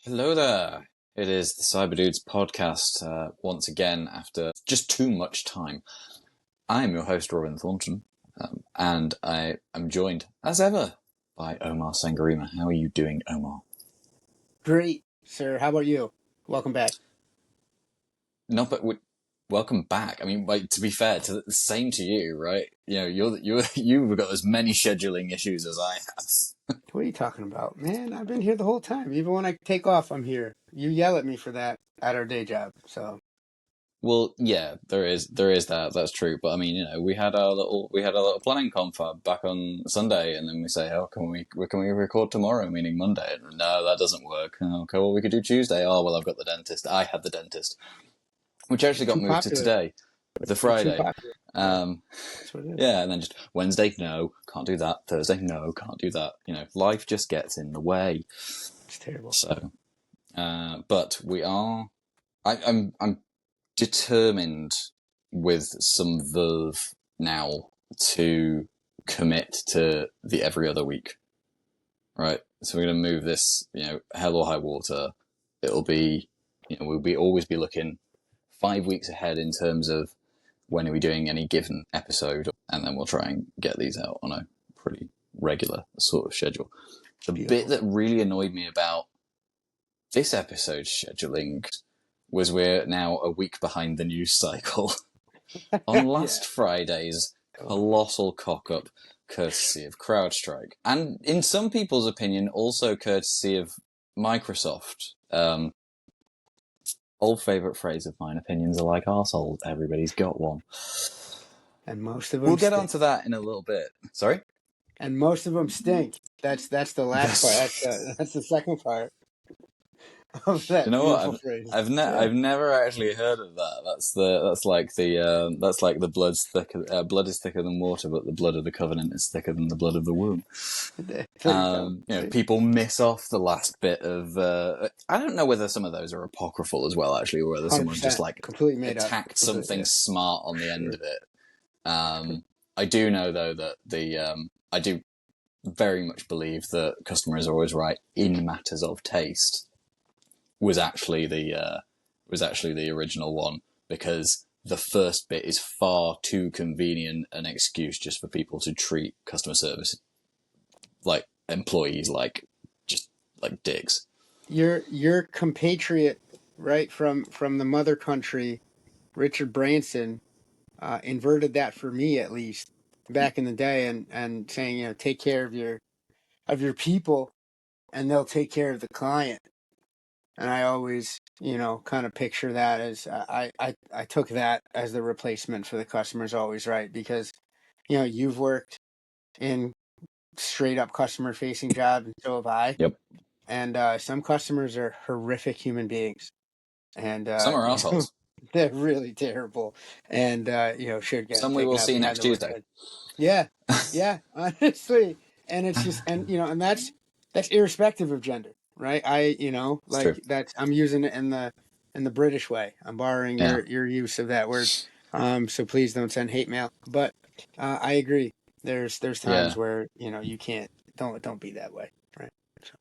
Hello there. It is the CyberDudes podcast once again after just too much time. I am your host, Robin Thornton, and I am joined, as ever, by Omar Sangarima. How are you doing, Omar? Great, sir. How about you? Welcome back. Welcome back. I mean, like, to be fair, the same to you, right? You know, you've got as many scheduling issues as I have. What are you talking about, man? I've been here the whole time. Even when I take off, I'm here. You yell at me for that at our day job. So, Well, yeah, there is that. That's true. But I mean, we had our little planning confab back on Sunday, and then we say, "Oh, can we record tomorrow?" Meaning Monday. And, no, that doesn't work. Okay, well, we could do Tuesday. Oh, well, I've got the dentist. I had the dentist, which actually got moved to today, the Friday. That's what it is. Yeah, and then just Wednesday, no, can't do that. Thursday, no, can't do that. Life just gets in the way. It's terrible. So, but we are. I'm determined with some verve now to commit to the every other week. Right? So we're going to move this, hell or high water. It'll be, we'll always be looking 5 weeks ahead in terms of when are we doing any given episode, and then we'll try and get these out on a pretty regular sort of schedule. The bit that really annoyed me about this episode's scheduling was we're now a week behind the news cycle on last Friday's colossal cock-up courtesy of Crowdstrike. And in some people's opinion, also courtesy of Microsoft. Old favourite phrase of mine, opinions are like arseholes. Everybody's got one. And most of them We'll get onto that in a little bit. Sorry? And most of them stink. That's the last part. That's the second part. Of that, you know what? Phrase. I've never actually heard of that. That's like the blood is thicker than water, but the blood of the covenant is thicker than the blood of the womb. People miss off the last bit of. I don't know whether some of those are apocryphal as well, actually, or whether someone just completely made attacked something smart on the end of it. I do know though that I do very much believe that customer is always right in matters of taste. Was actually the original one, because the first bit is far too convenient an excuse just for people to treat customer service like employees like dicks. Your compatriot, right, from the mother country, Richard Branson, inverted that for me at least back in the day, and saying, take care of your people and they'll take care of the client. And I always, kind of picture that as I took that as the replacement for the customer's always right, because, you've worked in straight up customer facing jobs, and so have I. Yep. And some customers are horrific human beings, and some are assholes. They're really terrible, and should get some we will see next Tuesday. Yeah, honestly, and it's just and that's irrespective of gender. Right, I'm using it in the British way. I'm borrowing your use of that word. So please don't send hate mail. But I agree. There's times where you can't don't be that way. Right. So.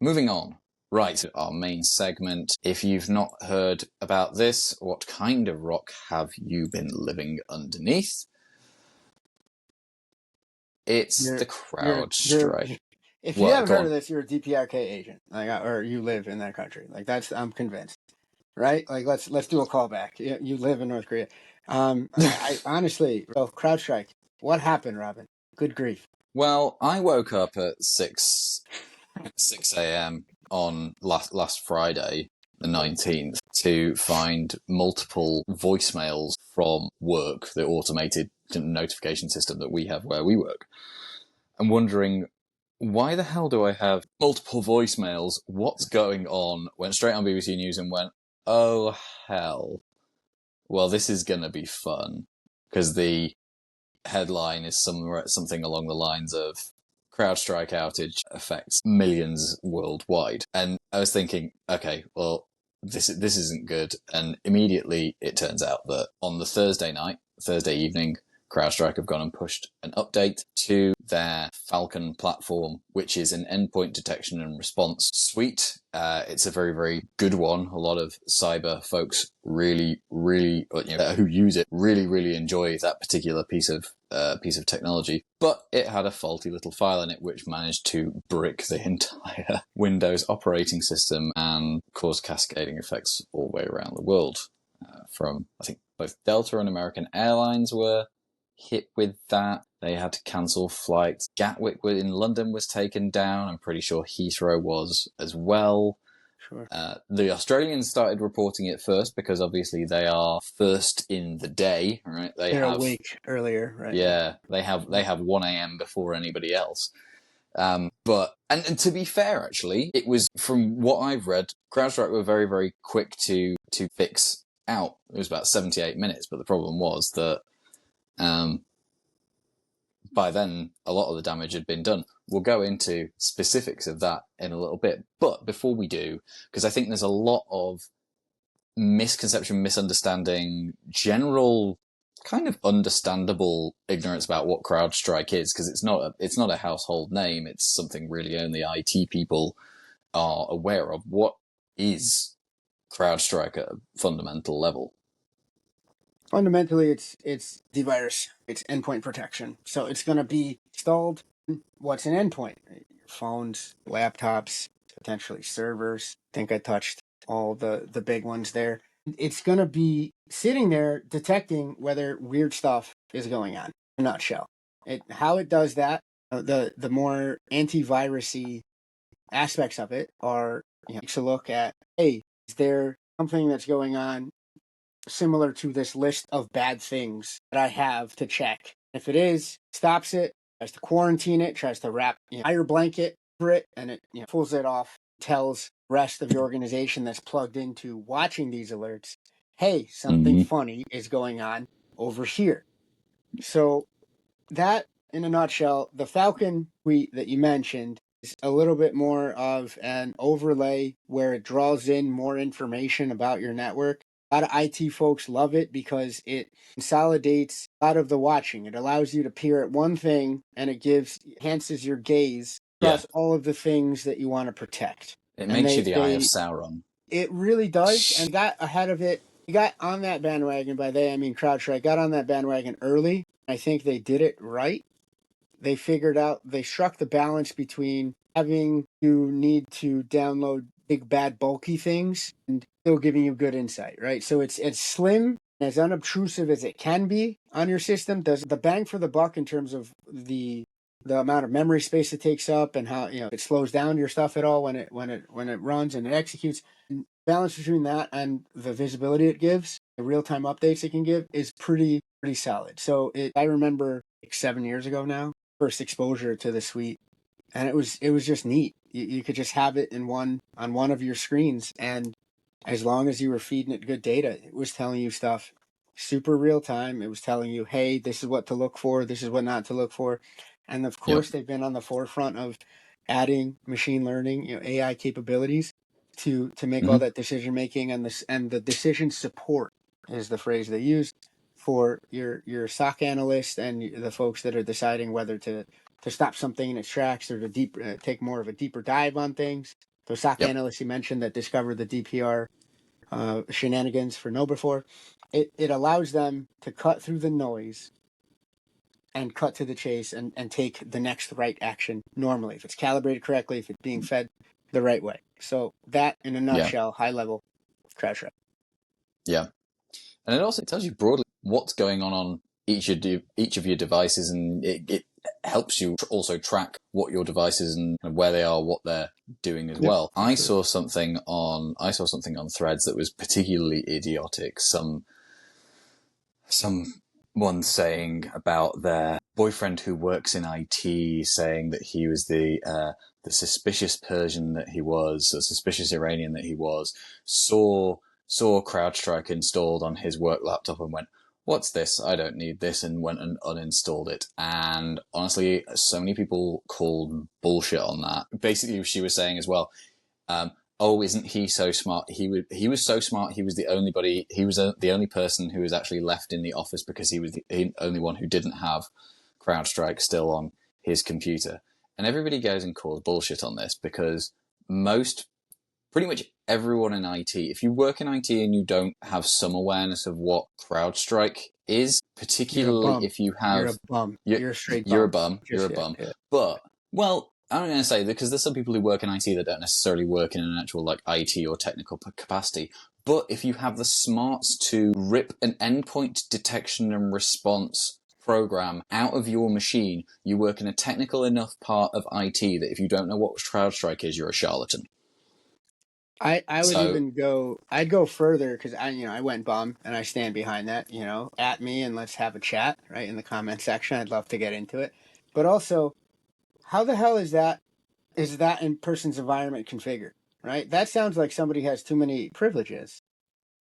Moving on. Right, our main segment. If you've not heard about this, what kind of rock have you been living underneath? It's the CrowdStrike. If you haven't heard of this, you're a DPRK agent, or you live in that country. I'm convinced, right? Let's do a callback. You live in North Korea. I honestly, CrowdStrike. What happened, Robin? Good grief. Well, I woke up at 6 a.m. on last Friday, the 19th, to find multiple voicemails from work, the automated notification system that we have where we work. I'm wondering, why the hell do I have multiple voicemails? What's going on? Went straight on BBC News and went, oh, hell. Well, this is going to be fun. Because the headline is something along the lines of CrowdStrike outage affects millions worldwide. And I was thinking, okay, well, this isn't good. And immediately it turns out that on the Thursday evening, CrowdStrike have gone and pushed an update to their Falcon platform, which is an endpoint detection and response suite. It's a very, very good one. A lot of cyber folks really, who use it really enjoy that particular piece of technology. But it had a faulty little file in it which managed to brick the entire Windows operating system and cause cascading effects all the way around the world. From, I think, both Delta and American Airlines were hit with that. They had to cancel flights. Gatwick in London was taken down. I'm pretty sure Heathrow was as well. Sure. The Australians started reporting it first because obviously they are first in the day, right? They're awake earlier, right? Yeah, they have 1 a.m. before anybody else. But to be fair, actually, it was, from what I've read, CrowdStrike were very, very quick to fix out. It was about 78 minutes, but the problem was that by then a lot of the damage had been done. We'll go into specifics of that in a little bit, but before we do, because I think there's a lot of misconception, misunderstanding, general kind of understandable ignorance about what CrowdStrike is, because it's not a household name. It's something really only IT people are aware of. What is CrowdStrike at a fundamental level? Fundamentally, it's the virus. It's endpoint protection. So it's going to be installed. What's an endpoint? Your phones, laptops, potentially servers. I think I touched all the big ones there. It's going to be sitting there detecting whether weird stuff is going on. In a nutshell, how it does that. The more antivirusy aspects of it are, takes a look at, hey, is there something that's going on similar to this list of bad things that I have to check? If it is, stops it, tries to quarantine it, tries to wrap fire blanket over it, and it pulls it off, tells the rest of the organization that's plugged into watching these alerts, hey, something funny is going on over here. So that, in a nutshell, the Falcon suite that you mentioned is a little bit more of an overlay where it draws in more information about your network. A lot of IT folks love it because it consolidates a lot of the watching. It allows you to peer at one thing and it enhances your gaze across all of the things that you want to protect. It makes you the Eye of Sauron. It really does. And got ahead of it. You got on that bandwagon. By they, I mean CrowdStrike got on that bandwagon early. I think they did it right. They figured out, they struck the balance between having you need to download big, bad, bulky things and still giving you good insight, right? So it's slim, as unobtrusive as it can be on your system. Does the bang for the buck in terms of the amount of memory space it takes up and how it slows down your stuff at all when it runs and it executes. And balance between that and the visibility it gives, the real-time updates it can give, is pretty solid. So I remember 7 years ago now, first exposure to the suite, and it was just neat. You could just have it on one of your screens, and as long as you were feeding it good data, it was telling you stuff super real time. It was telling you, hey, this is what to look for, this is what not to look for. And of course, they've been on the forefront of adding machine learning, AI capabilities to make all that decision making, and the decision support is the phrase they use for your SOC analyst and the folks that are deciding whether to stop something in its tracks or to take more of a deeper dive on things. So SOC analysts you mentioned that discovered the DPR shenanigans for KnowBe4. It allows them to cut through the noise and cut to the chase and take the next right action normally, if it's calibrated correctly, if it's being fed the right way. So that, in a nutshell, high level, CrowdStrike. Yeah. And it also tells you broadly what's going on each of your devices, and it helps you also track what your devices and where they are, what they're doing as well. I saw something on Threads that was particularly idiotic. Someone saying about their boyfriend who works in IT, saying that he was the suspicious Persian that he was, the suspicious Iranian that he was, saw CrowdStrike installed on his work laptop and went, what's this? I don't need this, and went and uninstalled it. And honestly, so many people called bullshit on that. Basically, she was saying as well, oh, isn't he so smart? He was so smart. He was the only person who was actually left in the office because he was the only one who didn't have CrowdStrike still on his computer. And everybody goes and calls bullshit on this because pretty much everyone in IT, if you work in IT and you don't have some awareness of what CrowdStrike is, You're a particularly bum. if you You're have, a bum. You're a straight you're a bum. bum, you're a bum. But, well, I'm going to say, because there's some people who work in IT that don't necessarily work in an actual like IT or technical capacity. But if you have the smarts to rip an endpoint detection and response program out of your machine, you work in a technical enough part of IT that if you don't know what CrowdStrike is, you're a charlatan. I would So, even I'd go further because I went bum and I stand behind that, at me and let's have a chat, right, in the comment section. I'd love to get into it. But also, how the hell is that in person's environment configured, right? That sounds like somebody has too many privileges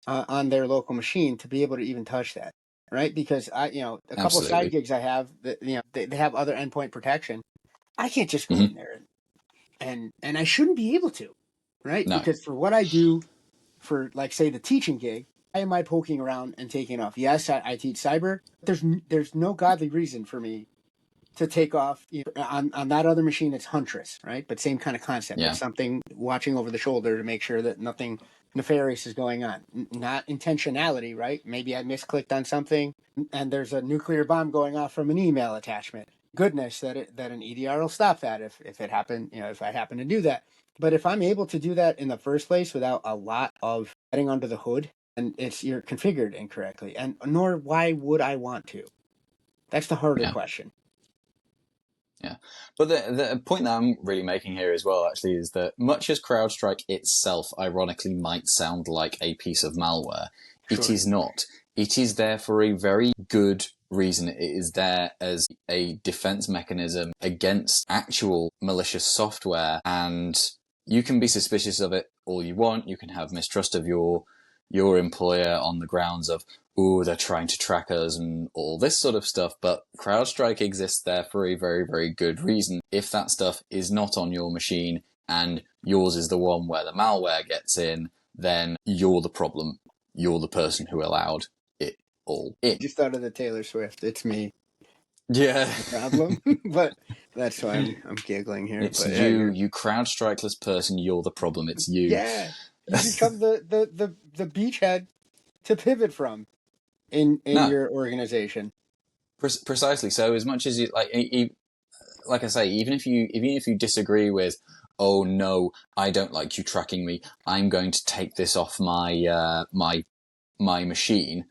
on their local machine to be able to even touch that, right? Because a couple of side absolutely. gigs I have that, they have other endpoint protection. I can't just go in Mm-hmm. there and I shouldn't be able to, right? No. Because for what I do, for like say the teaching gig, why am I poking around and taking off? Yes, I teach cyber. There's no godly reason for me to take off on that other machine. It's Huntress, right? But same kind of concept. It's Yeah. something watching over the shoulder to make sure that nothing nefarious is going on. Not intentionality, right? Maybe I misclicked on something and there's a nuclear bomb going off from an email attachment. Goodness that an EDR will stop that if it happened, if I happen to do that. But if I'm able to do that in the first place without a lot of getting under the hood, and you're configured incorrectly, and nor why would I want to? That's the harder Yeah. question. Yeah. But the point that I'm really making here as well, actually, is that much as CrowdStrike itself, ironically, might sound like a piece of malware, it Sure. is not. It is there for a very good reason. It is there as a defense mechanism against actual malicious software, and you can be suspicious of it all you want. You can have mistrust of your employer on the grounds of, ooh, they're trying to track us and all this sort of stuff. But CrowdStrike exists there for a very, very good reason. If that stuff is not on your machine and yours is the one where the malware gets in, then you're the problem. You're the person who allowed it all in. Just thought of the Taylor Swift. It's me, Yeah. the problem. But that's why I'm giggling here. It's But yeah, you CrowdStrikeless person, you're the problem. It's you. yeah, you become the beachhead to pivot from in No, your organization. precisely. So as much as you like I say, even if you disagree with, oh no, I don't like you tracking me, I'm going to take this off my machine.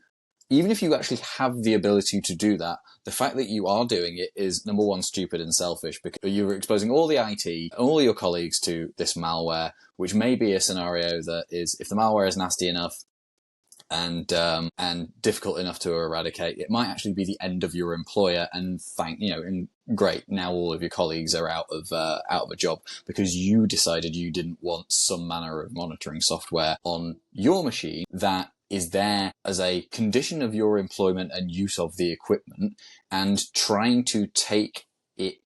Even if you actually have the ability to do that, the fact that you are doing it is, number one, stupid and selfish, because you're exposing all the IT, all your colleagues to this malware, which may be a scenario that is, if the malware is nasty enough and difficult enough to eradicate, it might actually be the end of your employer. And and great, now all of your colleagues are out of a job because you decided you didn't want some manner of monitoring software on your machine that is there as a condition of your employment and use of the equipment, and trying to take it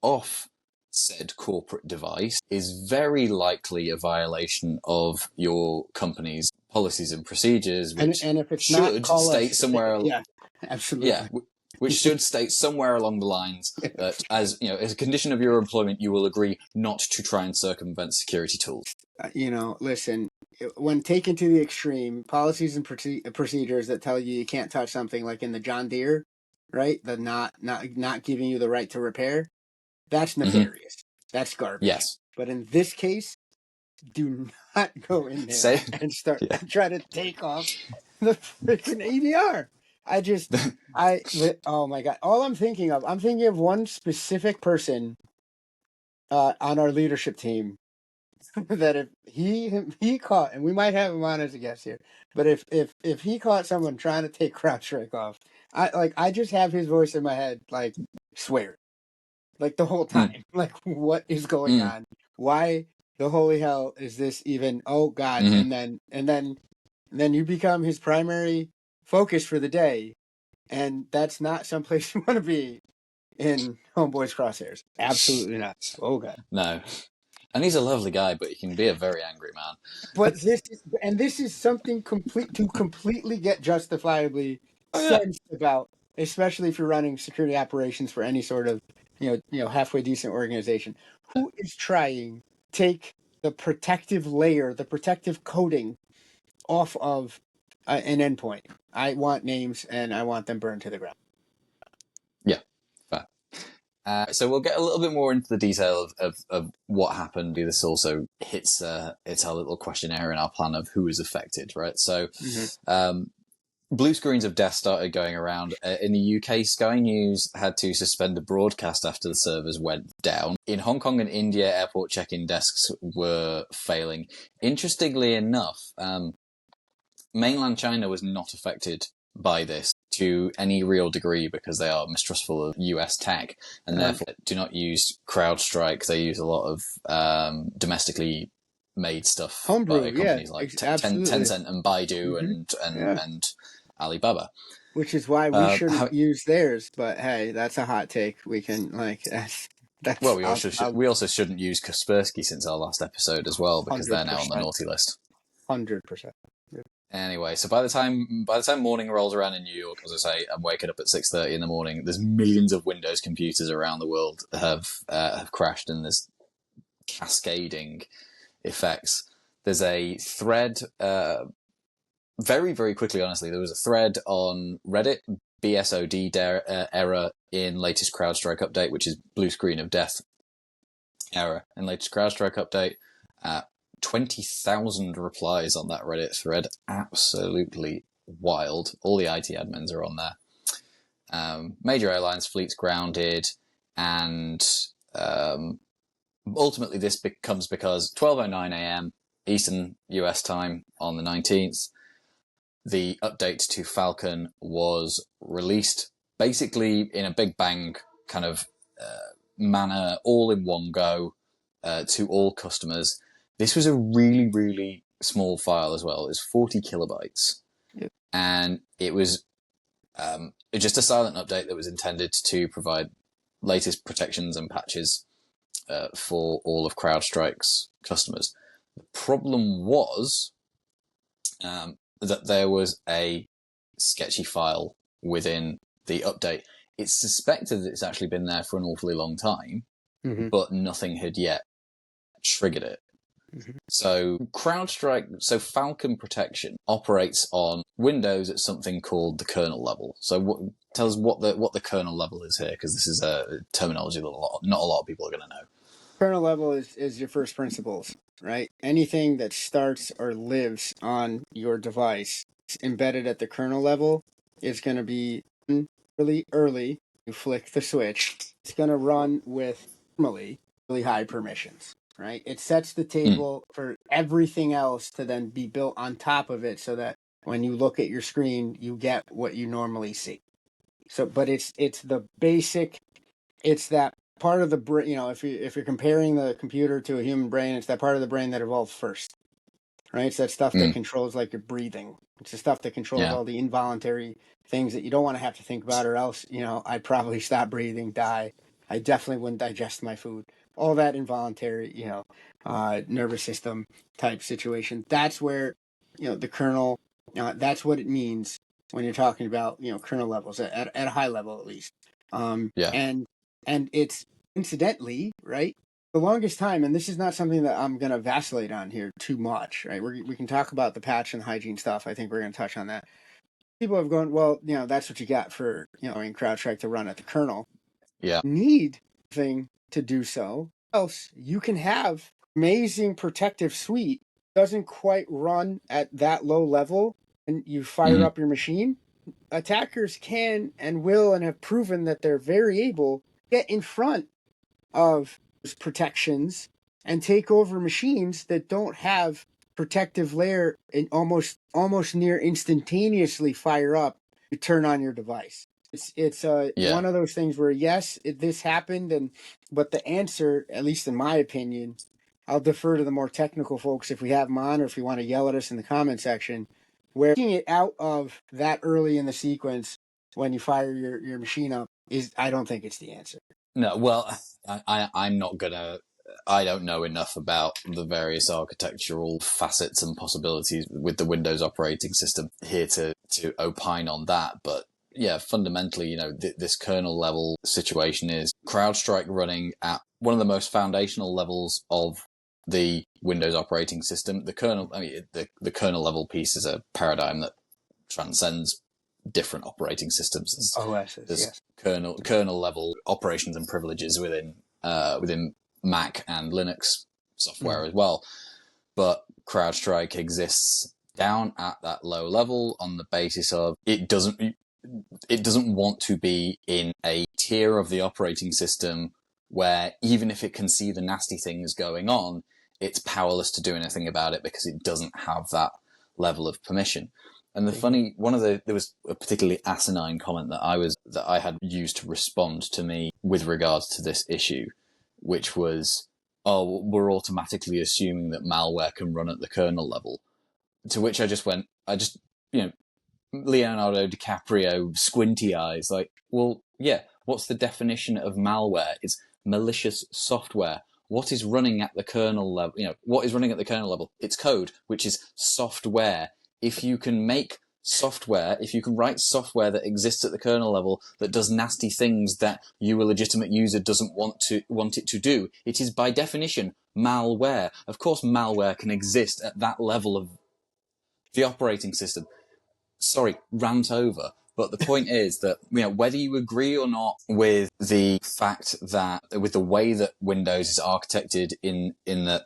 off said corporate device is very likely a violation of your company's policies and procedures, which And if it's not, should call state us. somewhere, Yeah, yeah, absolutely. which should state somewhere along the lines that, as as a condition of your employment, you will agree not to try and circumvent security tools. Listen, when taken to the extreme, policies and procedures that tell you can't touch something, like in the John Deere, right? The not giving you the right to repair. That's Mm-hmm. nefarious. That's garbage. Yes. But in this case, do not go in there Say, and start yeah. try to take off the freaking ADR. Oh my God. I'm thinking of one specific person on our leadership team that if he caught, and we might have him on as a guest here, but if he caught someone trying to take CrowdStrike off, I just have his voice in my head, like swear, like the whole Mm, time, like what is going mm, on? Why the holy hell is this even? Oh God! mm-hmm. And then you become his primary focus for the day, and that's not someplace you want to be in Homeboy's crosshairs. Absolutely not. Oh God. No. And he's a lovely guy, but he can be a very angry man. But this is something completely get justifiably Oh yeah, sensed about, especially if you're running security operations for any sort of halfway decent organization. Who is trying to take the protective layer, the protective coating off of an endpoint? I want names and I want them burned to the ground. yeah, fair. So we'll get a little bit more into the detail of what happened. This also hits it's our little questionnaire in our plan of who is affected, right? So blue screens of death started going around. In the UK, Sky News had to suspend a broadcast after the servers went down. In Hong Kong and India, airport check-in desks were failing. Interestingly enough, mainland China was not affected by this to any real degree because they are mistrustful of US tech and therefore do not use CrowdStrike. They use a lot of domestically made stuff by Homebrew, yeah, companies like absolutely. Tencent and Baidu Yeah. and Alibaba. Which is why we shouldn't How, use theirs. But hey, that's a hot take. We can well, that's we also shouldn't use Kaspersky since our last episode as well because they're now on the 100%, naughty list. 100%. Anyway, so by the time morning rolls around in New York, as I say, I'm waking up at 6:30 in the morning. There's millions of Windows computers around the world have crashed, and there's cascading effects. There's a thread. Very very quickly, honestly, there was a thread on Reddit, BSOD error in latest CrowdStrike update, which is blue screen of death error in latest CrowdStrike update. 20,000 replies on that Reddit thread. Absolutely wild. All the IT admins are on there. Major airlines fleets grounded, and ultimately this becomes because 12:09 a.m. Eastern US time on the 19th, the update to Falcon was released basically in a big bang kind of manner, all in one go, to all customers. This was a really, really small file as well. It was 40 kilobytes. Yep. And it was just a silent update that was intended to provide latest protections and patches for all of CrowdStrike's customers. The problem was that there was a sketchy file within the update. It's suspected that it's actually been there for an awfully long time, but nothing had yet triggered it. So Falcon protection operates on Windows at something called the kernel level. So tell us what the kernel level is here, because this is a terminology that not a lot of people are going to know. Kernel level is your first principles, right? Anything that starts or lives on your device embedded at the kernel level is going to be really early. You flick the switch. It's going to run with normally really high permissions, right? It sets the table for everything else to then be built on top of it so that when you look at your screen, you get what you normally see. So, but it's the basic, it's that part of the brain, if you're comparing the computer to a human brain, it's that part of the brain that evolved first, right? It's that stuff that controls like your breathing. It's the stuff that controls all the involuntary things that you don't want to have to think about, or else, I'd probably stop breathing, die. I definitely wouldn't digest my food. All that involuntary, nervous system type situation. That's where, the kernel, that's what it means when you're talking about, kernel levels at a high level, at least. And it's incidentally, right? The longest time, and this is not something that I'm going to vacillate on here too much, right? We can talk about the patch and hygiene stuff. I think we're going to touch on that. People have gone, well, that's what you got for, in CrowdStrike to run at the kernel. Yeah. Need thing to do so. Else, you can have amazing protective suite, doesn't quite run at that low level, and you fire up your machine. Attackers can and will and have proven that they're very able to get in front of those protections and take over machines that don't have protective layer and almost near instantaneously fire up to turn on your device. It's one of those things where yes, this happened, but the answer, at least in my opinion, I'll defer to the more technical folks if we have them on, or if you want to yell at us in the comment section. Where taking it out of that early in the sequence when you fire your machine up I don't think it's the answer. No, well, I'm not gonna I don't know enough about the various architectural facets and possibilities with the Windows operating system here to opine on that. But yeah, fundamentally, this kernel level situation is CrowdStrike running at one of the most foundational levels of the Windows operating system. The kernel, the kernel level piece is a paradigm that transcends different operating systems. OSs, There's yes. kernel level operations and privileges within Mac and Linux software as well. But CrowdStrike exists down at that low level on the basis of it doesn't want to be in a tier of the operating system where even if it can see the nasty things going on, it's powerless to do anything about it because it doesn't have that level of permission. And there was a particularly asinine comment that I had used to respond to me with regards to this issue, which was, oh, we're automatically assuming that malware can run at the kernel level. To which I just went, Leonardo DiCaprio, squinty eyes, like, well, yeah, what's the definition of malware? It's malicious software. What is running at the kernel level? What is running at the kernel level? It's code, which is software. If you can write software that exists at the kernel level that does nasty things that you, a legitimate user, doesn't want it to do, it is by definition malware. Of course, malware can exist at that level of the operating system. Sorry, rant over. But the point is that, whether you agree or not with the fact that, with the way that Windows is architected in that,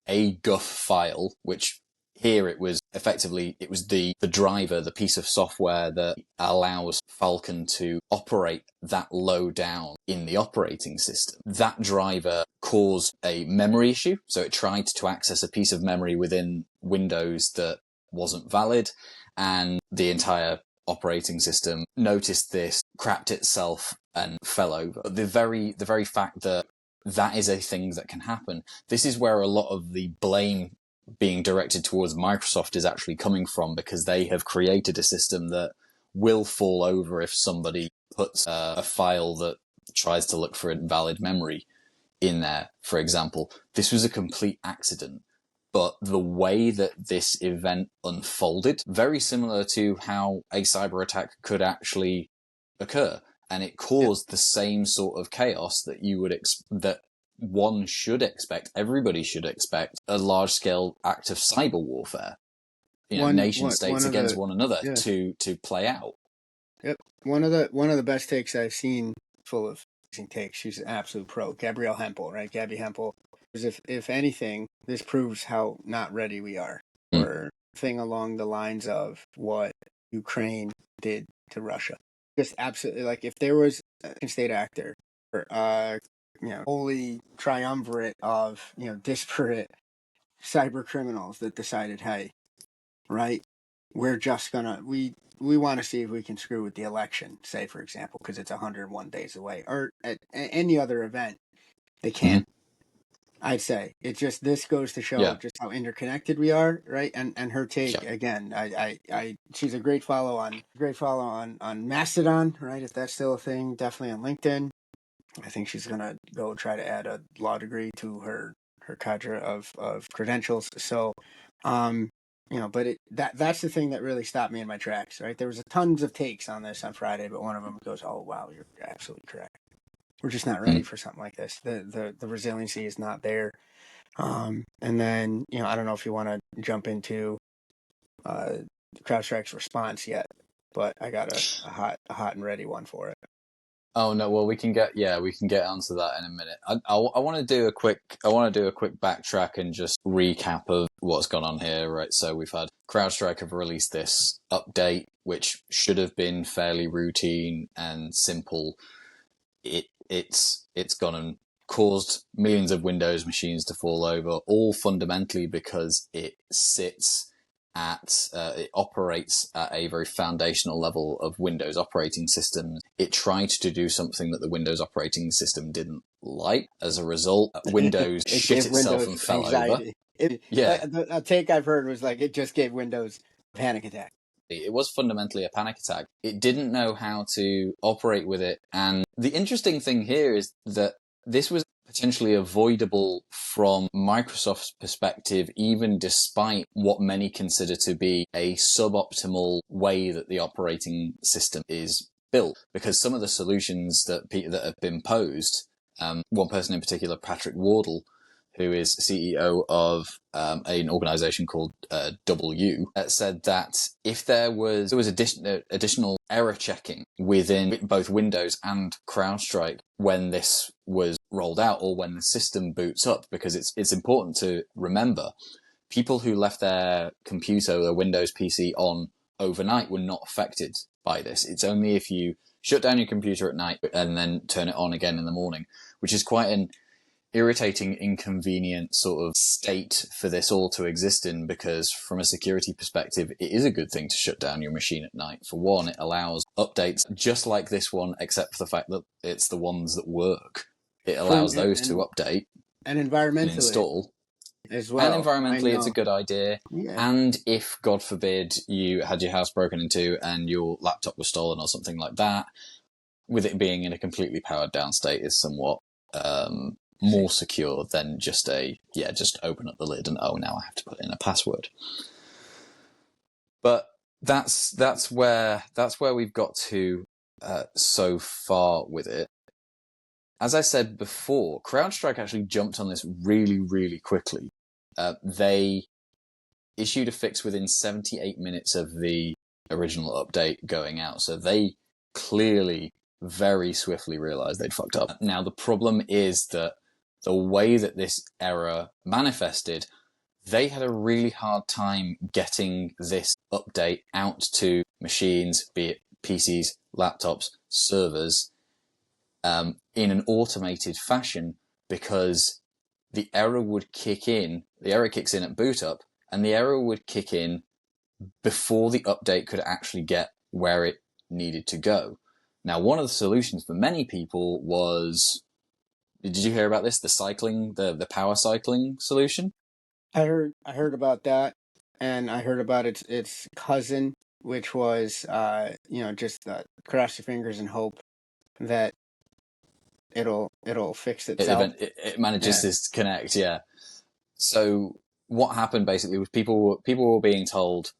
a guff file, which here it was the driver, the piece of software that allows Falcon to operate that low down in the operating system. That driver caused a memory issue. So it tried to access a piece of memory within Windows that wasn't valid, and the entire operating system noticed this, crapped itself, and fell over. The very fact that is a thing that can happen. This is where a lot of the blame being directed towards Microsoft is actually coming from, because they have created a system that will fall over if somebody puts a file that tries to look for invalid memory in there, for example. This was a complete accident. But the way that this event unfolded, very similar to how a cyber attack could actually occur. And it caused the same sort of chaos that that one should expect, everybody should expect, a large-scale act of cyber warfare. Nation states against one another to play out. Yep. One of the best takes I've seen, full of amazing takes. She's an absolute pro. Gabrielle Hempel, right? Gabby Hempel. If anything, this proves how not ready we are for thing along the lines of what Ukraine did to Russia. Just absolutely, like, if there was a state actor or holy triumvirate of disparate cyber criminals that decided, hey, right, we're just gonna we want to see if we can screw with the election, say, for example, because it's 101 days away, or at any other event, they can't. I'd say this goes to show just how interconnected we are, right? And her take again, she's a great follow on Mastodon, right? If that's still a thing, definitely on LinkedIn. I think she's gonna go try to add a law degree to her cadre of credentials. So, but that's the thing that really stopped me in my tracks, right? There was tons of takes on this on Friday, but one of them goes, "Oh wow, you're absolutely correct. We're just not ready for something like this. The resiliency is not there." And then, I don't know if you want to jump into CrowdStrike's response yet, but I got a hot and ready one for it. Oh no, well we can get onto that in a minute. I want to do a quick backtrack and just recap of what's gone on here, right? So we've had CrowdStrike have released this update, which should have been fairly routine and simple. It's gone and caused millions of Windows machines to fall over, all fundamentally because it operates at a very foundational level of Windows operating systems. It tried to do something that the Windows operating system didn't like. As a result, Windows shit itself Windows and fell anxiety. Over. A take I've heard was like, it just gave Windows a panic attack. It was fundamentally a panic attack. It didn't know how to operate with it. And the interesting thing here is that this was potentially avoidable from Microsoft's perspective, even despite what many consider to be a suboptimal way that the operating system is built. Because some of the solutions that have been posed, one person in particular, Patrick Wardle, who is CEO of an organization called W, said that if there was additional error checking within both Windows and Crowdstrike when this was rolled out or when the system boots up, because it's important to remember, people who left their computer, their Windows PC on overnight were not affected by this. It's only if you shut down your computer at night and then turn it on again in the morning, which is quite an irritating, inconvenient sort of state for this all to exist in, because from a security perspective, it is a good thing to shut down your machine at night. For one, it allows updates just like this one, except for the fact that it's the ones that work. It allows those to update and and environmentally install. as well. And environmentally, it's a good idea. Yeah. And if, God forbid, you had your house broken into and your laptop was stolen or something like that, with it being in a completely powered down state, is somewhat more secure than just open up the lid and now I have to put in a password. But that's where we've got to so far with it. As I said before, CrowdStrike actually jumped on this really, really quickly. They issued a fix within 78 minutes of the original update going out, so they clearly very swiftly realized they'd fucked up. Now, the problem is that the way that this error manifested, they had a really hard time getting this update out to machines, be it PCs, laptops, servers, in an automated fashion, because the error kicks in at boot up, and the error would kick in before the update could actually get where it needed to go. Now, one of the solutions for many people was, did you hear about this? The power cycling solution? I heard about that, and I heard about its cousin, which was just cross your fingers and hope that it'll fix itself. It manages to connect, yeah. So what happened basically was people were being told,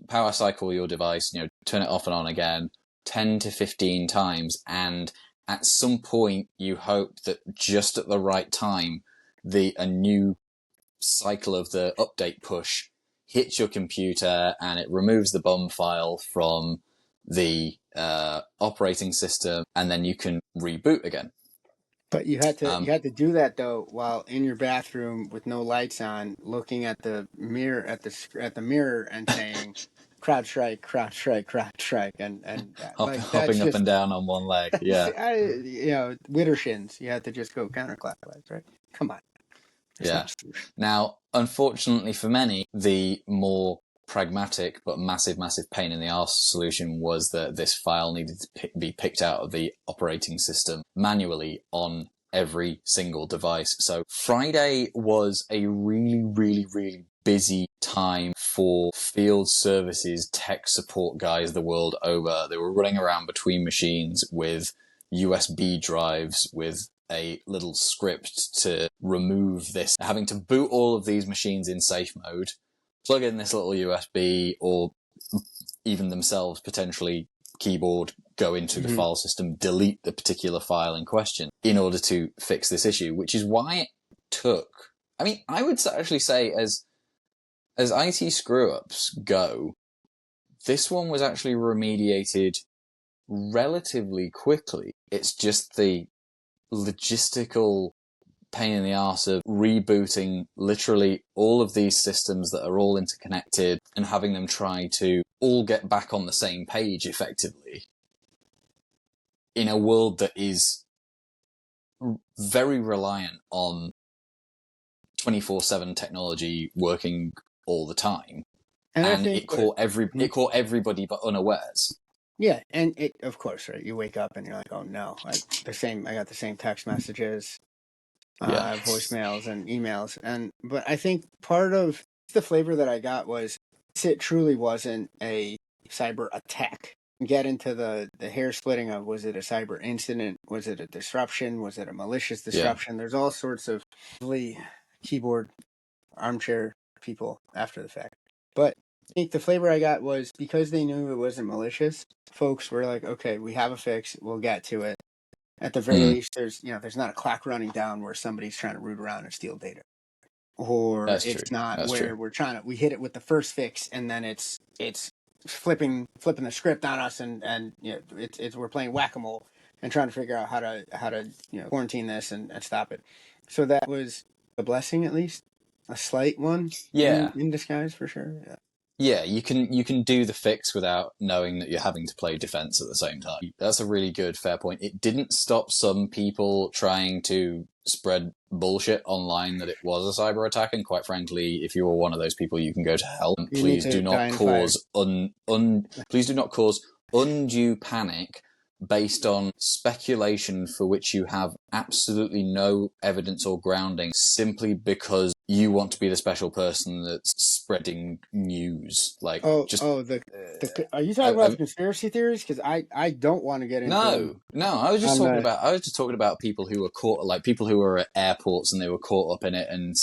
power cycle your device, turn it off and on again 10 to 15 times, and at some point you hope that just at the right time a new cycle of the update push hits your computer and it removes the bum file from the operating system, and then you can reboot again. But you had to do that though while in your bathroom with no lights on, looking at the mirror at the mirror and saying, "CrowdStrike, CrowdStrike, CrowdStrike," and hopping up and down on one leg. Yeah, Widdershins. You had to just go counterclockwise, right? Come on. Yeah. Now, unfortunately for many, the more pragmatic but massive pain in the arse solution was that this file needed to be picked out of the operating system manually on every single device. So Friday was a really, really, really busy time for field services, tech support guys the world over. They were running around between machines with USB drives, with a little script to remove this, having to boot all of these machines in safe mode, plug in this little USB, or even themselves potentially keyboard, go into the file system, delete the particular file in question in order to fix this issue, which is why it took, I would actually say as IT screw-ups go, this one was actually remediated relatively quickly. It's just the logistical pain in the arse of rebooting literally all of these systems that are all interconnected and having them try to all get back on the same page effectively in a world that is very reliant on 24/7 technology working all the time. And it caught everybody but unawares. Yeah, and of course, right? You wake up and you're like, "Oh no!" I got the same text messages, voicemails, and emails, but I think part of the flavor that I got was it truly wasn't a cyber attack. get into the hair splitting of, was it a cyber incident? Was it a disruption? Was it a malicious Yeah. disruption? There's all sorts of keyboard armchair people after the fact. But I think the flavor I got was because they knew it wasn't malicious, folks were like, okay, we have a fix, we'll get to it. At the very least, there's not a clock running down where somebody's trying to root around and steal data. Or That's true. it's not That's where true. we hit it with the first fix and then it's flipping the script on us and it's we're playing whack-a-mole and trying to figure out how to quarantine this and stop it. So that was a blessing, at least a slight one Yeah. in disguise, for sure. Yeah. Yeah, you can do the fix without knowing that you're having to play defense at the same time. That's a really good, fair point. It didn't stop some people trying to spread bullshit online that it was a cyber attack, and quite frankly, if you were one of those people, you can go to hell. Please do not cause please do not cause undue panic based on speculation for which you have absolutely no evidence or grounding, simply because you want to be the special person that's spreading news. Like, are you talking about the conspiracy theories? Because I don't want to get into them. No. I was just talking about people who were caught, like people who were at airports and they were caught up in it and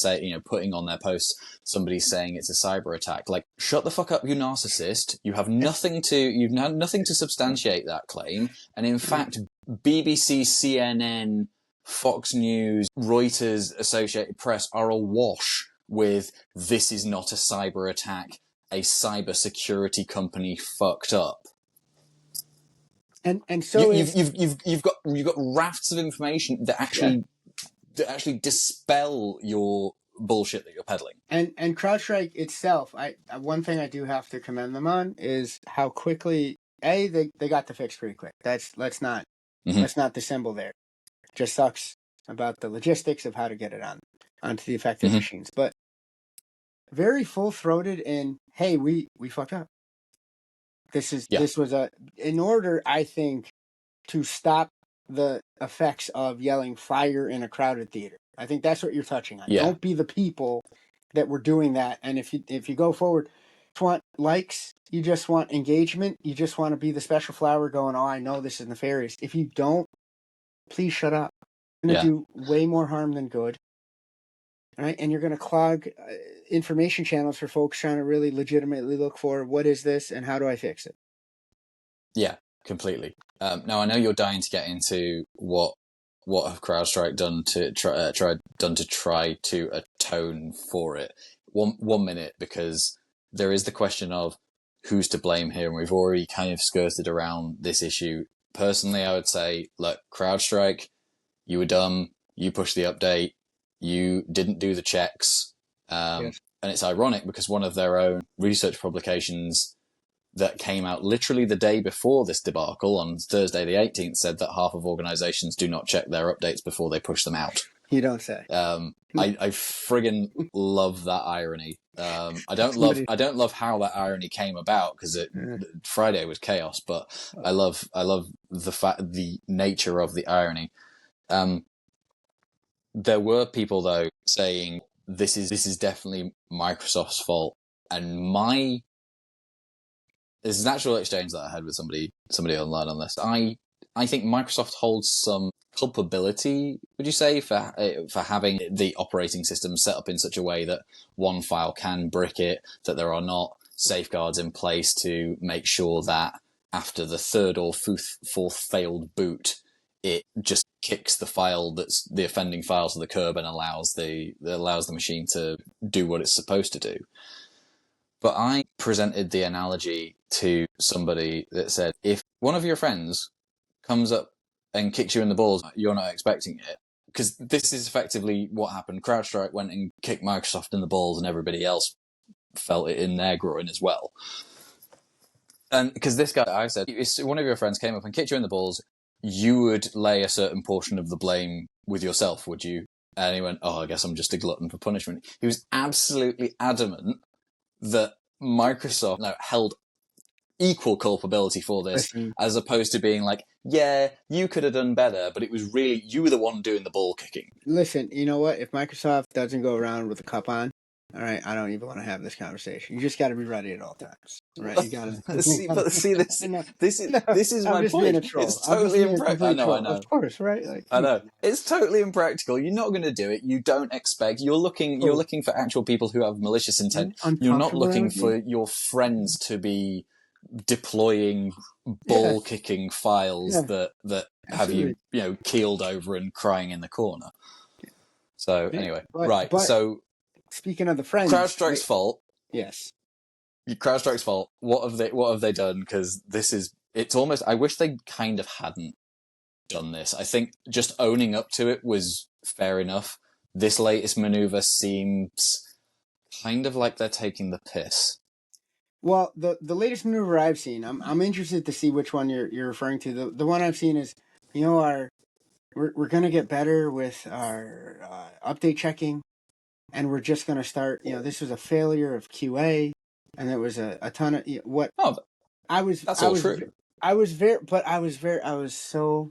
putting on their posts somebody saying it's a cyber attack. Like, shut the fuck up, you narcissist. You've had nothing to substantiate that claim. And in fact, BBC, CNN, Fox News, Reuters, Associated Press are awash with "this is not a cyber attack, a cybersecurity company fucked up." And so you've got rafts of information that actually dispel your bullshit that you're peddling. And Crowdstrike itself, one thing I do have to commend them on is how quickly they got the fix pretty quick. Let's not dissemble there. Just sucks about the logistics of how to get it onto the affected machines. But very full-throated in, hey, we fucked up. This was in order, I think, to stop the effects of yelling fire in a crowded theater. I think that's what you're touching on. Yeah. Don't be the people that were doing that. And if you go forward, you just want likes, you just want engagement, you just want to be the special flower going, oh, I know this is nefarious. If you don't, please shut up. You're going to do way more harm than good. Right? And you're going to clog information channels for folks trying to really legitimately look for what is this and how do I fix it? Yeah, completely. Now, I know you're dying to get into what have CrowdStrike done to try to atone for it. One minute, because there is the question of who's to blame here, and we've already kind of skirted around this issue. Personally, I would say, look, CrowdStrike, you were dumb. You pushed the update. You didn't do the checks. Yes. And it's ironic because one of their own research publications that came out literally the day before this debacle on Thursday the 18th said that half of organizations do not check their updates before they push them out. You don't say. I friggin' love that irony. I don't love how that irony came about because Friday was chaos, but I love the nature of the irony. There were people though saying this is definitely Microsoft's fault, and there's an actual exchange that I had with somebody online on this. I think Microsoft holds some culpability, would you say, for having the operating system set up in such a way that one file can brick it, that there are not safeguards in place to make sure that after the third or fourth failed boot, it just kicks the file that's the offending file to the curb and allows the machine to do what it's supposed to do. But I presented the analogy to somebody that said, if one of your friends comes up and kicks you in the balls, you're not expecting it. Because this is effectively what happened. CrowdStrike went and kicked Microsoft in the balls and everybody else felt it in their groin as well. And because this guy, I said, if one of your friends came up and kicked you in the balls, you would lay a certain portion of the blame with yourself, would you? And he went, oh, I guess I'm just a glutton for punishment. He was absolutely adamant that Microsoft held equal culpability for this, as opposed to being like, yeah, you could have done better, but it was really, you were the one doing the ball kicking. Listen, you know what? If Microsoft doesn't go around with a cup on, All right, I don't even want to have this conversation. You just got to be ready at all times. All right, you got to. see, No, no, this is I'm my just being a point. troll. It's I'm just totally being a impractical. complete troll. Of course, right? Like, I know. It's totally impractical. You're not going to do it. You don't expect. You're looking for actual people who have malicious intent. You're not uncomfortable looking with me. for your friends to be deploying Yeah, ball kicking files yeah, that have absolutely. keeled over and crying in the corner. So Yeah, anyway, but right. So speaking of the friends, CrowdStrike's right? fault. Yes. CrowdStrike's fault. What have they done? Because it's almost. I wish they kind of hadn't done this. I think just owning up to it was fair enough. This latest maneuver seems kind of like they're taking the piss. Well, the latest maneuver I've seen, I'm interested to see which one you're referring to. The one I've seen is, our we're gonna get better with our update checking, and we're just gonna start. This was a failure of QA, and there was a ton of what Oh, I was that's I all was true. I was very but I was so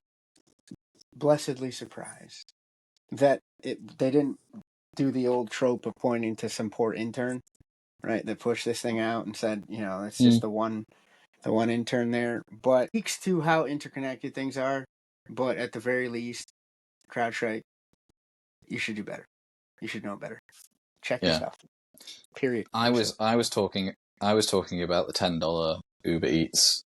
blessedly surprised that they didn't do the old trope of pointing to some poor intern, right? That pushed this thing out and said, it's just Mm, the one intern there. But it speaks to how interconnected things are. But at the very least, CrowdStrike, you should do better. You should know better. Check your yeah, stuff. Period. I That's it. was I was talking about the $10 Uber Eats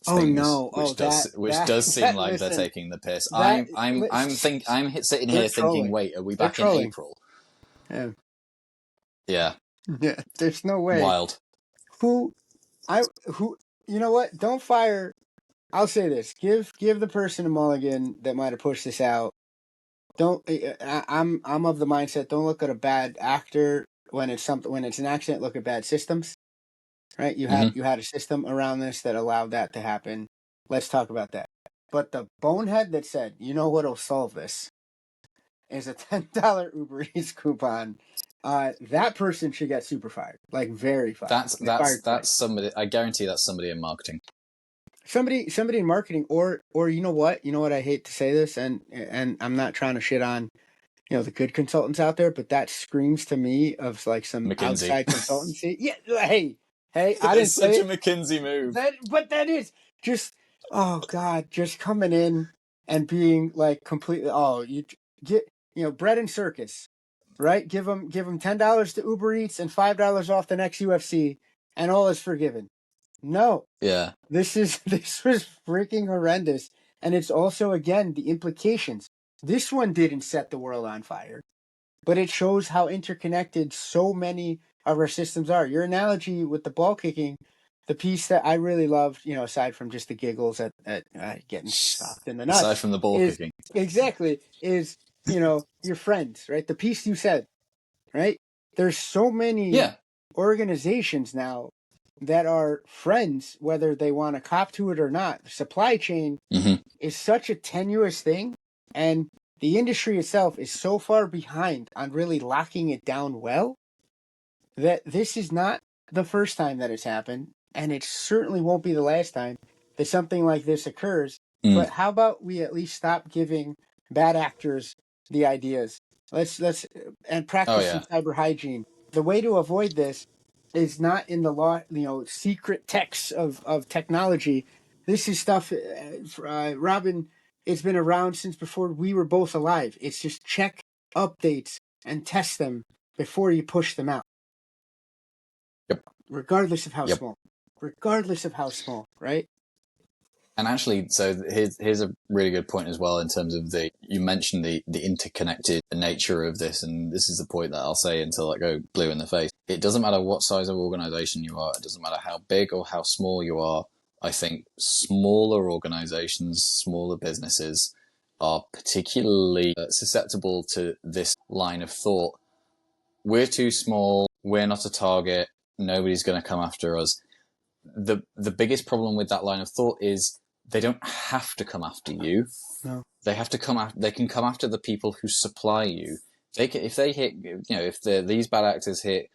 Oh things, no! Oh, which does seem that. like they're Listen, taking the piss. that Sitting they're here thinking, trolling. wait, are we They're back in trolling. April? Yeah. Yeah, Yeah. There's no way. wild. Who who? You know what? Don't fire. I'll say this: give the person a mulligan that might have pushed this out. Don't. I'm of the mindset. Don't look at a bad actor when it's something when it's an accident. Look at bad systems. Right? You had Hmm. you had a system around this that allowed that to happen. Let's talk about that. But the bonehead that said, what'll solve this is a $10 Uber Eats coupon. That person should get super fired, like very fired, like fired quick. That's somebody. I guarantee that's somebody in marketing. Somebody in marketing, or you know what I hate to say this, and I'm not trying to shit on the good consultants out there, but that screams to me of like some McKinsey. outside consultancy. Yeah, hey, I didn't It's say such a it. McKinsey move. But that is just, oh God, just coming in and being like completely, oh, you get, bread and circus, right? Give them $10 to Uber Eats and $5 off the next UFC, and all is forgiven. No, Yeah. this was freaking horrendous, and it's also again the implications. This one didn't set the world on fire, but it shows how interconnected so many of our systems are. Your analogy with the ball kicking, the piece that I really loved, aside from just the giggles at getting stopped in the Aside nuts, from the ball is kicking. exactly is your friends, right? The piece you said, right? There's so many Yeah. organizations now that are friends, whether they want to cop to it or not. The supply chain Hmm. is such a tenuous thing, and the industry itself is so far behind on really locking it down well that this is not the first time that it's happened, and it certainly won't be the last time that something like this occurs. Mm. But how about we at least stop giving bad actors the ideas? Let's and Oh practice some yeah. cyber hygiene. The way to avoid this is not in the law, secret texts of technology. This is stuff, Robin. It's been around since before we were both alive. It's just check updates and test them before you push them out, Yep. regardless of how Yep. small. Regardless of how small, right? And actually, so here's a really good point as well in terms of you mentioned the interconnected nature of this, and this is the point that I'll say until I go blue in the face. It doesn't matter what size of organization you are. It doesn't matter how big or how small you are. I think smaller organizations, smaller businesses are particularly susceptible to this line of thought. We're too small. We're not a target. Nobody's going to come after us. The biggest problem with that line of thought is they don't have to come after you. No. They have to come after. They can come after the people who supply you. They can, if they hit, if these bad actors hit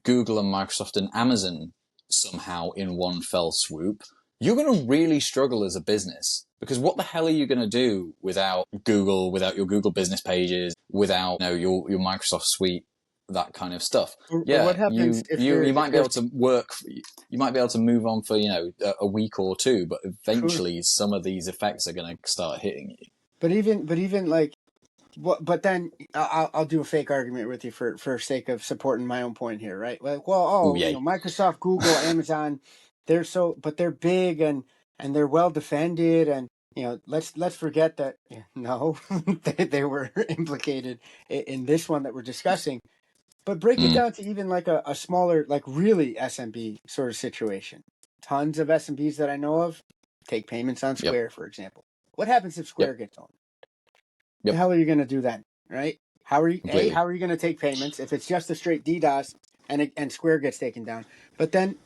Google and Microsoft and Amazon somehow in one fell swoop, you're going to really struggle as a business, because what the hell are you going to do without Google, without your Google business pages, without your Microsoft suite that kind of stuff. Or what Yeah, happens if you if might be able there's to work. You might be able to move on for a week or two, but sure. eventually some of these effects are going to start hitting you. But even like what? But then I'll do a fake argument with you for sake of supporting my own point here, right? Like, well, Oh, oh, yay. Microsoft, Google, Amazon, but they're big and they're well defended, and let's forget that no, they were implicated in this one that we're discussing. But break it Mm, down to even like a smaller, like really SMB sort of situation. Tons of SMBs that I know of take payments on yep, Square, for example. What happens if yep, Square gets owned? The yep, hell are you going to do then, right? How are you completely. how are you going to take payments if it's just a straight DDoS and Square gets taken down? But then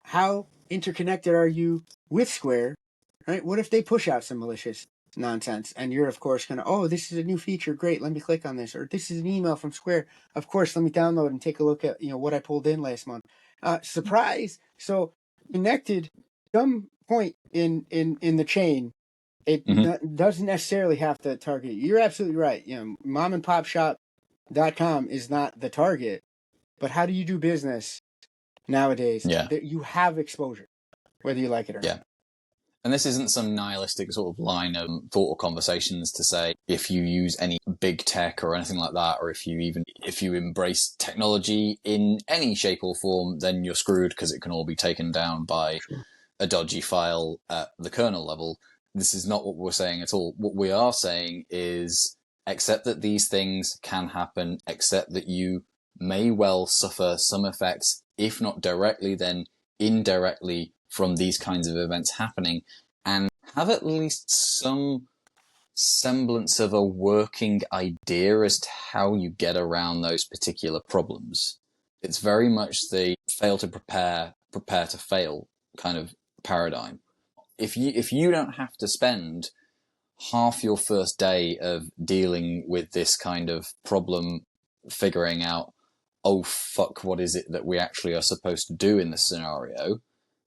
how interconnected are you with Square, right? What if they push out some malicious nonsense and you're of course going to, oh, this is a new feature, great, let me click on this, or this is an email from Square, of course, let me download and take a look at what I pulled in last month. Surprise. So connected some point in the chain, it Hmm. doesn't necessarily have to target you. You're absolutely right. Mom and pop shop.com is not the target, but how do you do business nowadays? Yeah, That you have exposure, whether you like it or not. yeah. And this isn't some nihilistic sort of line of thought or conversations to say if you use any big tech or anything like that, or if you embrace technology in any shape or form, then you're screwed because it can all be taken down by Sure. a dodgy file at the kernel level. This is not what we're saying at all. What we are saying is accept that these things can happen, accept that you may well suffer some effects, if not directly, then indirectly from these kinds of events happening, and have at least some semblance of a working idea as to how you get around those particular problems. It's very much the fail to prepare to fail kind of paradigm. If you don't have to spend half your first day of dealing with this kind of problem, figuring out, oh fuck, what is it that we actually are supposed to do in this scenario?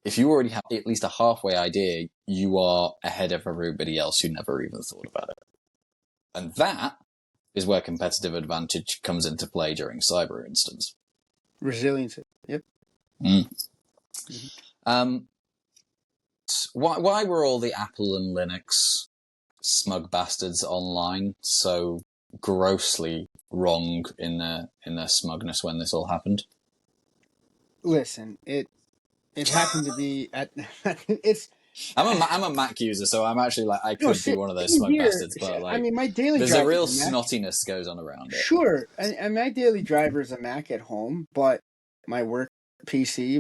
If you already have at least a halfway idea, you are ahead of everybody else who never even thought about it. And that is where competitive advantage comes into play during cyber instance. Resiliency. Yep. Mm. Mhm. Why were all the Apple and Linux smug bastards online so grossly wrong in their smugness when this all happened? Listen, it happened to be at it's I'm a Mac user, so I'm actually like I no could be shit. one of those Same smug here. bastards, but I like mean, my daily there's a driver real is a Mac. snottiness goes on around it. Sure, and my daily driver is a Mac at home, but my work PC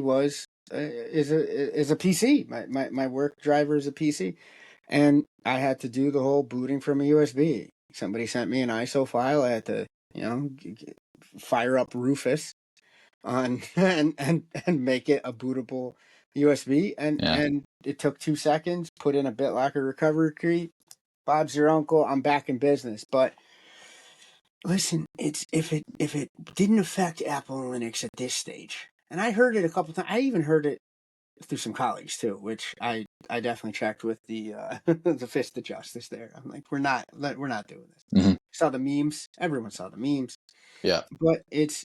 is a PC. My work driver is a PC, and I had to do the whole booting from a USB. Somebody sent me an ISO file. I had to, fire up Rufus on and make it a bootable USB, Yeah, and it took 2 seconds. Put in a BitLocker recovery key. Bob's your uncle. I'm back in business, but. Listen, it's if it didn't affect Apple and Linux at this stage, and I heard it a couple times. I even heard it through some colleagues too, which I definitely checked with the the fist of justice there. I'm like, we're not doing this. mm-hmm. Saw the memes. Everyone saw the memes, Yeah, but it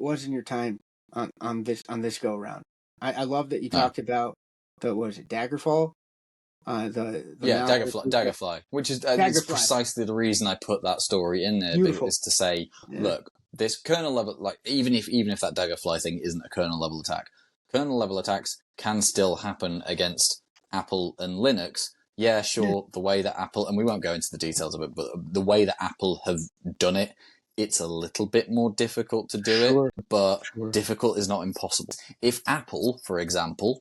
wasn't your time on this go around. I love that you no. talked about the what was it Daggerfall, the Yeah, malware Daggerfly, which is it's Daggerfly. precisely the reason I put that story in there, Beautiful. is to say, Yeah. look, this kernel level, like even if that Daggerfly thing isn't a kernel level attack, kernel level attacks can still happen against Apple and Linux. Yeah, Yeah. sure, the way that Apple, and we won't go into the details of it, but the way that Apple have done it, it's a little bit more difficult to do it, Sure. but Sure. difficult is not impossible. If Apple, for example,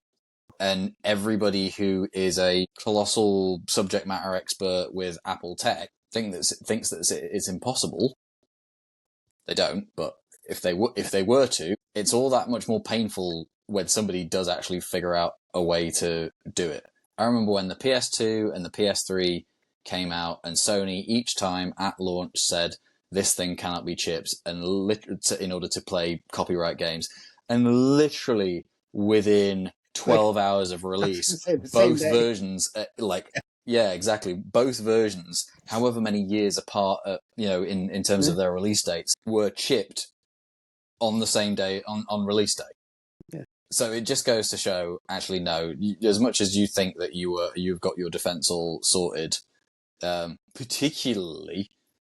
and everybody who is a colossal subject matter expert with Apple tech thinks that it's impossible. They don't, but if they were to, it's all that much more painful when somebody does actually figure out a way to do it. I remember when the PS2 and the PS3 came out, and Sony each time at launch said this thing cannot be chipped, and in order to play copyright games, and literally within Like 12 hours of I was gonna release, say the same both day. versions, yeah, exactly. Both versions, however many years apart, in terms Yeah. of their release dates, were chipped on the same day, on release day. Yeah. So it just goes to show, actually, no, as much as you think that you've got your defense all sorted, particularly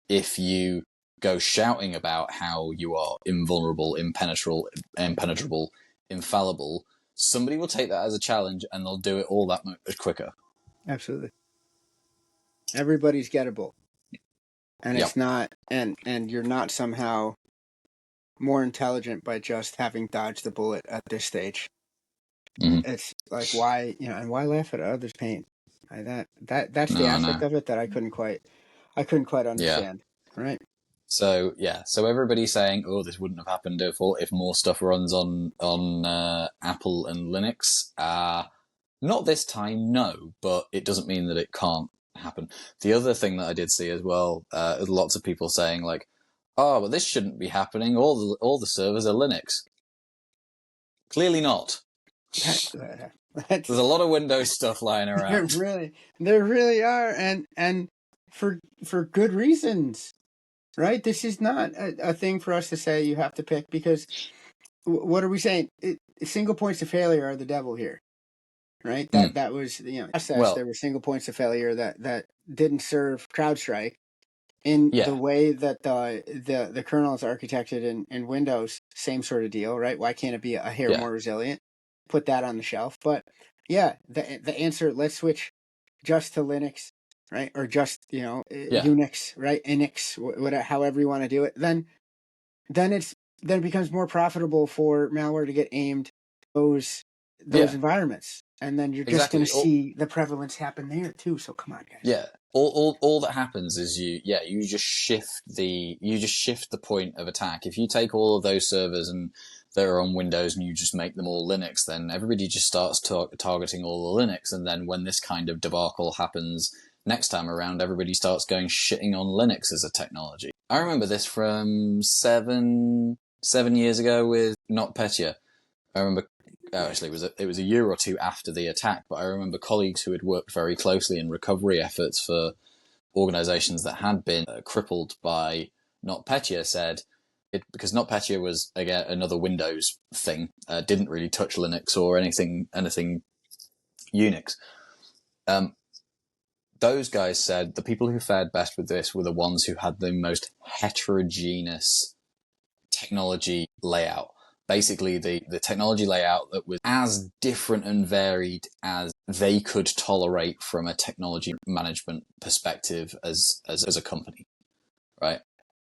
if you go shouting about how you are invulnerable, impenetrable, infallible, somebody will take that as a challenge and they'll do it all that much quicker. Absolutely. Everybody's gettable. And Yep. it's not, and you're not somehow more intelligent by just having dodged the bullet at this stage. Mm-hmm. It's like, why, and why laugh at others' pain? That's the No, aspect no. of it that I couldn't quite understand. Right. So everybody's saying, "Oh, this wouldn't have happened if more stuff runs on Apple and Linux." Not this time, no, but it doesn't mean that it can't happen. The other thing that I did see as well, is lots of people saying like, "Oh, but this shouldn't be happening. All the servers are Linux." Clearly not. There's a lot of Windows stuff lying around. There really are, and for good reasons. Right? This is not a thing for us to say you have to pick, because what are we saying? Single points of failure are the devil here, right? That was, there were single points of failure that didn't serve CrowdStrike in the way that the kernel is architected in Windows. Same sort of deal, right? Why can't it be a hair more resilient? Put that on the shelf. But yeah, the answer, let's switch just to Linux, right? Or just, Unix, right? Inix, whatever, however you want to do it. Then it becomes more profitable for malware to get aimed those environments, and then you're just going to see the prevalence happen there too. So come on, guys. Yeah. All that happens is you just shift the point of attack. If you take all of those servers and they're on Windows and you just make them all Linux, then everybody just starts targeting all the Linux, and then when this kind of debacle happens next time around, everybody starts shitting on Linux as a technology. I remember this from 7 years ago with NotPetya. I remember, actually, it was a year or two after the attack, but I remember colleagues who had worked very closely in recovery efforts for organizations that had been crippled by NotPetya said, because NotPetya was, again, another Windows thing, didn't really touch Linux or anything Unix. Those guys said the people who fared best with this were the ones who had the most heterogeneous technology layout. Basically, the technology layout that was as different and varied as they could tolerate from a technology management perspective as a company, right?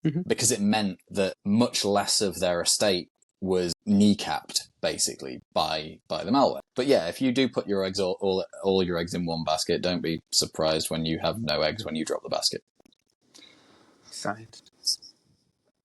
Mm-hmm. Because it meant that much less of their estate was kneecapped, basically, by the malware. But yeah, if you do put your eggs all your eggs in one basket, don't be surprised when you have no eggs when you drop the basket. Science.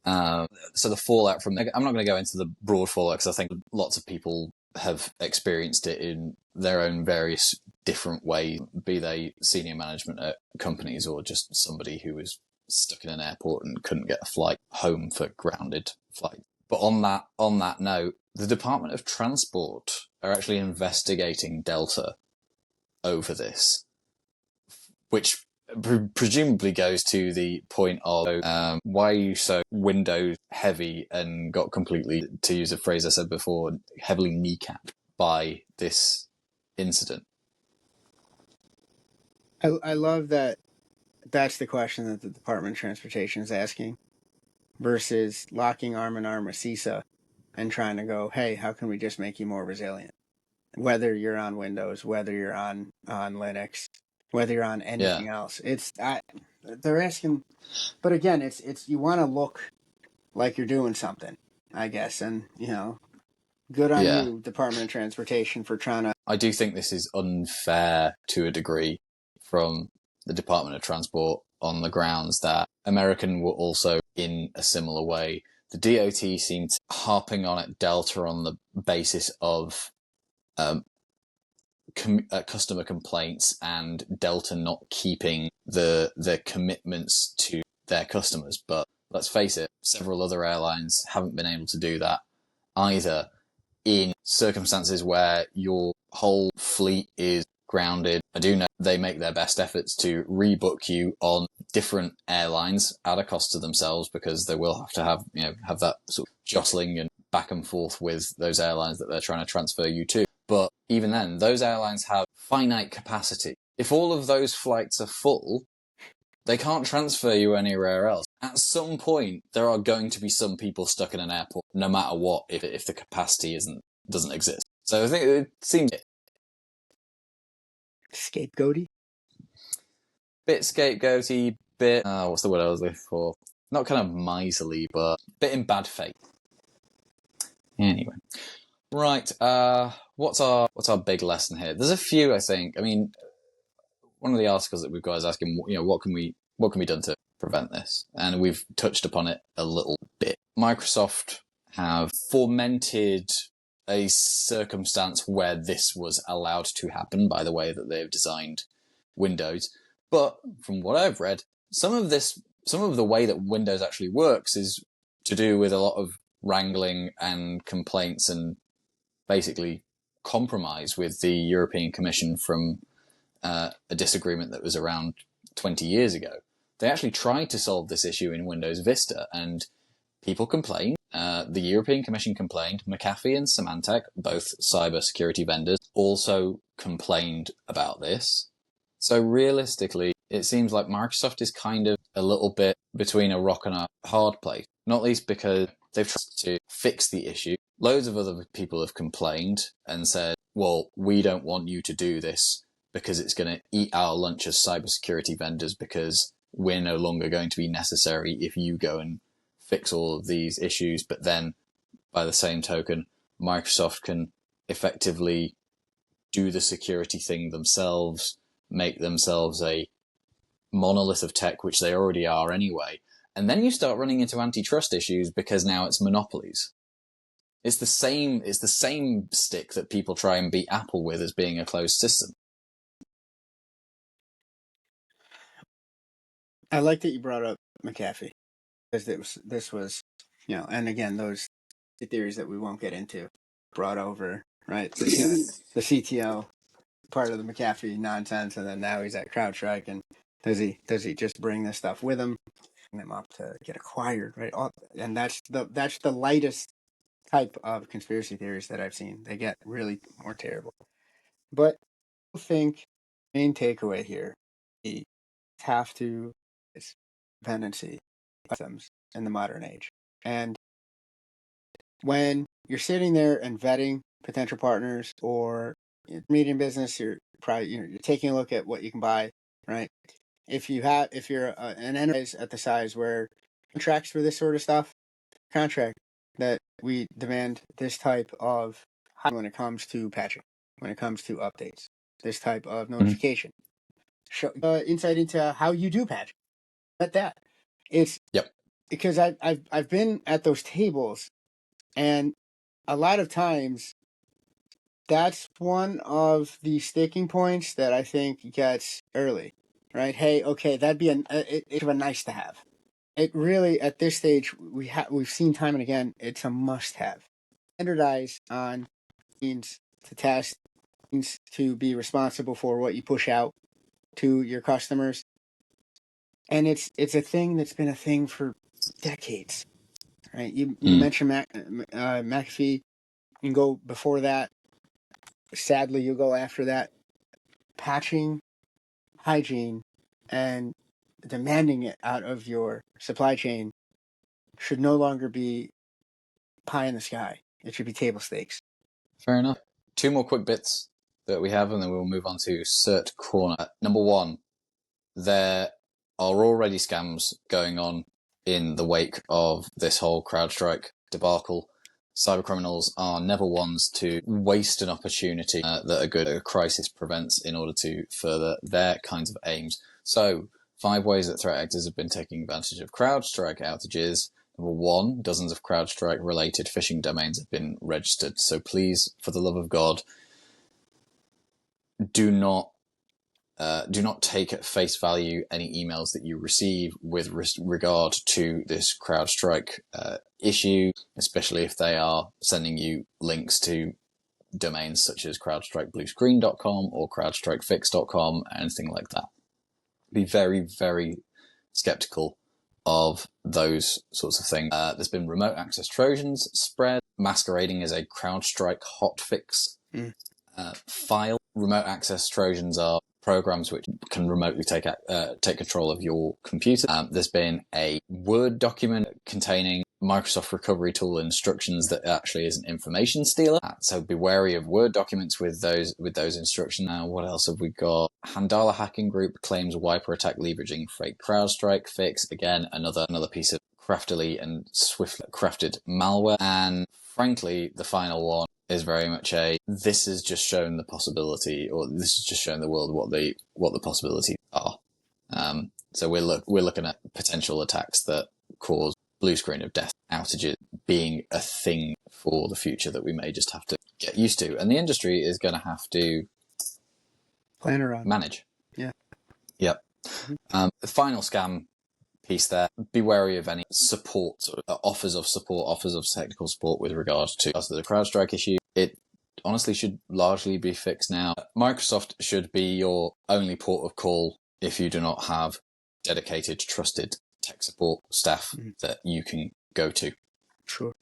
So the fallout from... I'm not going to go into the broad fallout because I think lots of people have experienced it in their own various different ways, be they senior management at companies or just somebody who was stuck in an airport and couldn't get a flight home for grounded flight. But on that note, the Department of Transport are actually investigating Delta over this, which presumably goes to the point of why are you so Windows heavy and got completely, to use a phrase I said before, heavily kneecapped by this incident. I love that that's the question that the Department of Transportation is asking, versus locking arm in arm with CISA and trying to go, hey, how can we just make you more resilient? Whether you're on Windows, whether you're on Linux, whether you're on anything else, they're asking. But again, it's you want to look like you're doing something, I guess, and good on you, Department of Transportation, for trying to. I do think this is unfair to a degree from the Department of Transport on the grounds that American were also in a similar way. The DOT seemed harping on at Delta on the basis of customer complaints and Delta not keeping the commitments to their customers. But let's face it, several other airlines haven't been able to do that either, in circumstances where your whole fleet is grounded. I do know they make their best efforts to rebook you on different airlines at a cost to themselves, because they will have to have that sort of jostling and back and forth with those airlines that they're trying to transfer you to. But even then, those airlines have finite capacity. If all of those flights are full, they can't transfer you anywhere else. At some point, there are going to be some people stuck in an airport, no matter what, if the capacity doesn't exist. So I think it seems Scapegoaty? bit scapegoaty, bit what's the word I was looking for? Not kind of miserly, but a bit in bad faith. Anyway, right. What's our big lesson here? There's a few, I think. I mean, one of the articles that we've got is asking, what can be done to prevent this? And we've touched upon it a little bit. Microsoft have fomented a circumstance where this was allowed to happen by the way that they've designed Windows. But from what I've read, some of the way that Windows actually works is to do with a lot of wrangling and complaints and basically compromise with the European Commission from a disagreement that was around 20 years ago. They actually tried to solve this issue in Windows Vista, and people complained. The European Commission complained. McAfee and Symantec, both cybersecurity vendors, also complained about this. So realistically, it seems like Microsoft is kind of a little bit between a rock and a hard place, not least because they've tried to fix the issue. Loads of other people have complained and said, well, we don't want you to do this because it's going to eat our lunch as cybersecurity vendors, because we're no longer going to be necessary if you go and fix all of these issues. But then, by the same token, Microsoft can effectively do the security thing themselves, make themselves a monolith of tech, which they already are anyway. And then you start running into antitrust issues because now it's monopolies. It's the same stick that people try and beat Apple with as being a closed system. I like that you brought up McAfee, because this was, and again, those theories that we won't get into brought over, right? The CTO part of the McAfee nonsense, and then now he's at CrowdStrike, and does he just bring this stuff with him, bring them up to get acquired, right? And that's the lightest type of conspiracy theories that I've seen. They get really more terrible. But I think the main takeaway here, we have to dependency systems in the modern age. And when you're sitting there and vetting potential partners or medium business, you're probably you're taking a look at what you can buy, right? If you're an enterprise at the size where contracts for this sort of stuff, contract that we demand this type of when it comes to patching, when it comes to updates, this type of notification. Show insight into how you do patch. At that, it's because I've been at those tables, and a lot of times that's one of the sticking points that I think gets early, right? Hey, okay, that'd be it's a nice to have. It really, at this stage, we've seen time and again, it's a must have. Standardize on means to test, means to be responsible for what you push out to your customers. And it's a thing that's been a thing for decades, right? You mentioned McAfee. You can go before that. Sadly, you go after that. Patching, hygiene, and demanding it out of your supply chain should no longer be pie in the sky. It should be table stakes. Fair enough. Two more quick bits that we have, and then we'll move on to Cert Corner. Number one, there are already scams going on in the wake of this whole CrowdStrike debacle. Cybercriminals are never ones to waste an opportunity that a crisis prevents in order to further their kinds of aims. So, 5 ways that threat actors have been taking advantage of CrowdStrike outages. Number one, dozens of CrowdStrike-related phishing domains have been registered. So please, for the love of God, do not take at face value any emails that you receive with regard to this CrowdStrike issue, especially if they are sending you links to domains such as CrowdstrikeBlueScreen.com or CrowdstrikeFix.com, anything like that. Be very, very skeptical of those sorts of things. There's been remote access Trojans spread, masquerading as a CrowdStrike hotfix file. Remote access Trojans are programs which can remotely take control of your computer. There's been a Word document containing Microsoft recovery tool instructions that actually is an information stealer. So be wary of Word documents with those instructions. Now, what else have we got? Handala hacking group claims wiper attack leveraging fake CrowdStrike fix. Again, another piece of craftily and swiftly crafted malware. And frankly, the final one is very much this has just shown the possibility, or this has just shown the world what the possibilities are. So we're looking at potential attacks that cause blue screen of death outages being a thing for the future that we may just have to get used to, and the industry is going to have to plan around, manage. Yeah. Yep. The final scam piece there, be wary of any support, offers of technical support with regards to the CrowdStrike issue. It honestly should largely be fixed now. Microsoft should be your only port of call if you do not have dedicated, trusted tech support staff that you can go to. Sure.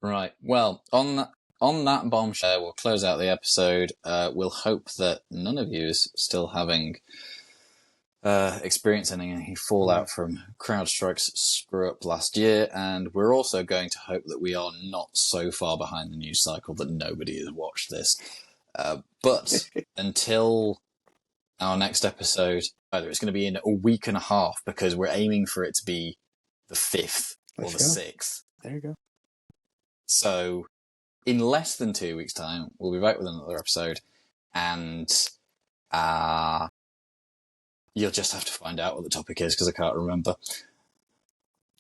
Right. Well, on that bombshell, we'll close out the episode. We'll hope that none of you is still having experienced any fallout from CrowdStrike's screw up last year, and we're also going to hope that we are not so far behind the news cycle that nobody has watched this. But until our next episode, either it's going to be in a week and a half, because we're aiming for it to be the 5th or the 6th. There you go. So in less than 2 weeks' time, we'll be back with another episode, and you'll just have to find out what the topic is, because I can't remember.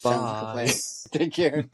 Bye. Take care.